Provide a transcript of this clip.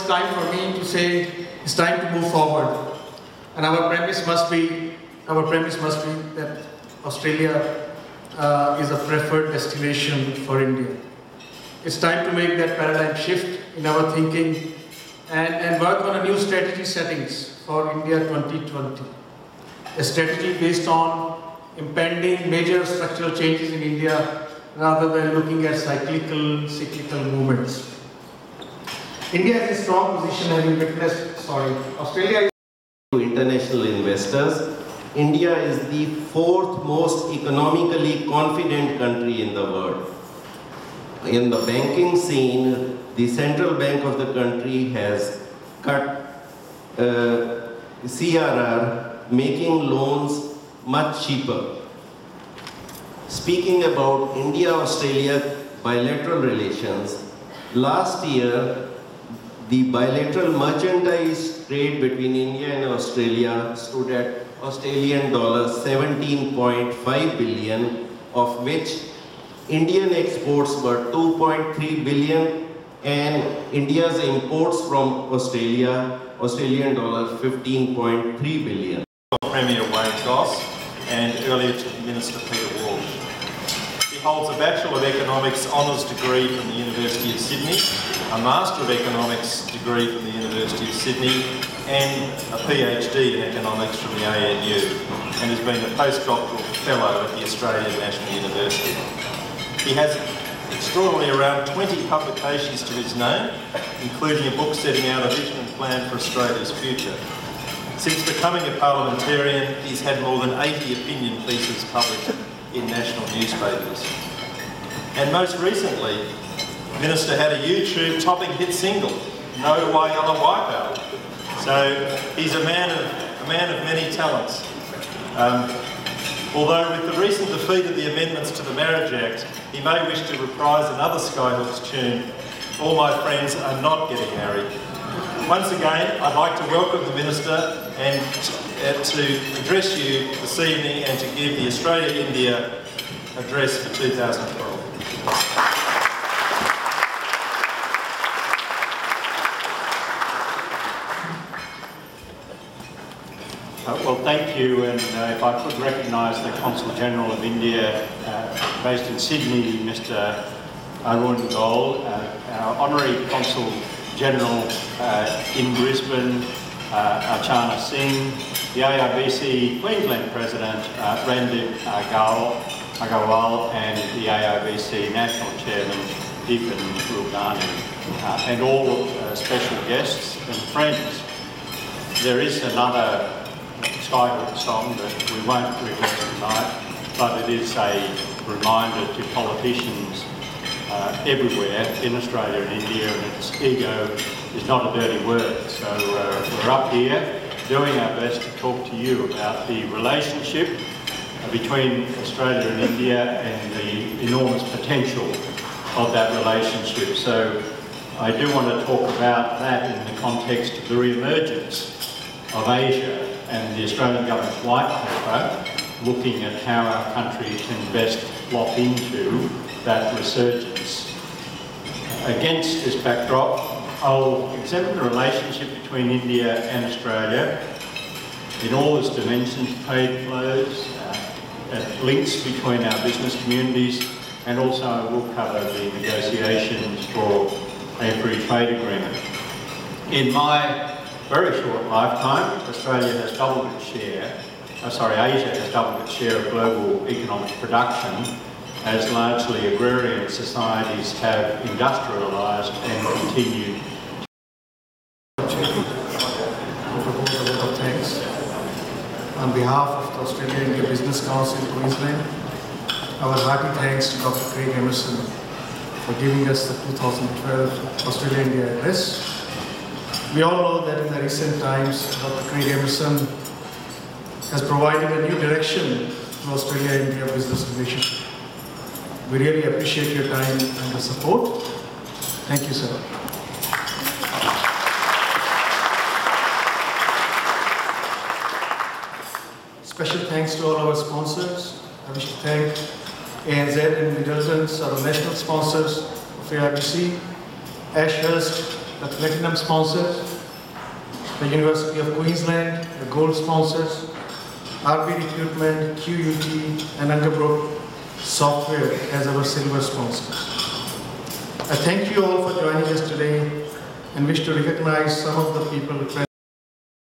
time for me to say it's time to move forward. And our premise must be that Australia is a preferred destination for India. It's time to make that paradigm shift in our thinking and work on a new strategy settings for India 2020. A strategy based on impending major structural changes in India rather than looking at cyclical movements. India is in a strong position having witnessed, Australia is to international investors. India is the fourth most economically confident country in the world. In the banking scene, the central bank of the country has cut CRR, making loans much cheaper. Speaking about India-Australia bilateral relations, last year the bilateral merchandise trade between India and Australia stood at Australian dollars 17.5 billion, of which Indian exports were 2.3 billion and India's imports from Australia, Australian dollar 15.3 billion. Premier Wayne Goss and earlier to Minister Peter Walsh. He holds a Bachelor of Economics Honours degree from the University of Sydney, a Master of Economics degree from the University of Sydney and a PhD in Economics from the ANU, and has been a postdoctoral fellow at the Australian National University. He has extraordinarily around 20 publications to his name, including a book setting out a vision and plan for Australia's future. Since becoming a parliamentarian, he's had more than 80 opinion pieces published in national newspapers. And most recently, the Minister had a YouTube topping hit single, No Waiala Wipeout. So he's a man of many talents. Although with the recent defeat of the amendments to the Marriage Act, he may wish to reprise another Skyhooks tune, All My Friends Are Not Getting Married. Once again, I'd like to welcome the Minister and to address you this evening and to give the Australia-India address for 2012. Well, thank you, and if I could recognise the Consul General of India based in Sydney, Mr. Arun Goel, our Honorary Consul General in Brisbane, Archana Singh, the AIBC Queensland President, Randeep Agarwal, and the AIBC National Chairman, Deepan Rugani, and all special guests and friends. There is another Skyhook song that we won't rehearse tonight, but it is a reminder to politicians everywhere in Australia and India, and its ego is not a dirty word. So we're up here doing our best to talk to you about the relationship between Australia and India and the enormous potential of that relationship. So I do want to talk about that in the context of the re-emergence of Asia and the Australian government's white paper, looking at how our country can best lock into that resurgence. Against this backdrop, I'll examine the relationship between India and Australia in all its dimensions, trade flows, links between our business communities, and also I will cover the negotiations for a free trade agreement. In my very short lifetime, Australia has doubled its share, Asia has doubled its share of global economic production, as largely agrarian societies have industrialised and continued. Thanks. On behalf of the Australia-India Business Council in Queensland, our hearty thanks to Dr. Craig Emerson for giving us the 2012 Australia-India address. We all know that in the recent times, Dr. Craig Emerson has provided a new direction to Australia-India business relationship. We really appreciate your time and the support. Thank you, sir. Special thanks to all our sponsors. I wish to thank ANZ and Middleton's, our national sponsors of AIBC, Ashurst, the Platinum sponsors, the University of Queensland, the Gold sponsors, RB Recruitment, QUT, and Underbrook Software as our Silver sponsors. I thank you all for joining us today and wish to recognize some of the people present.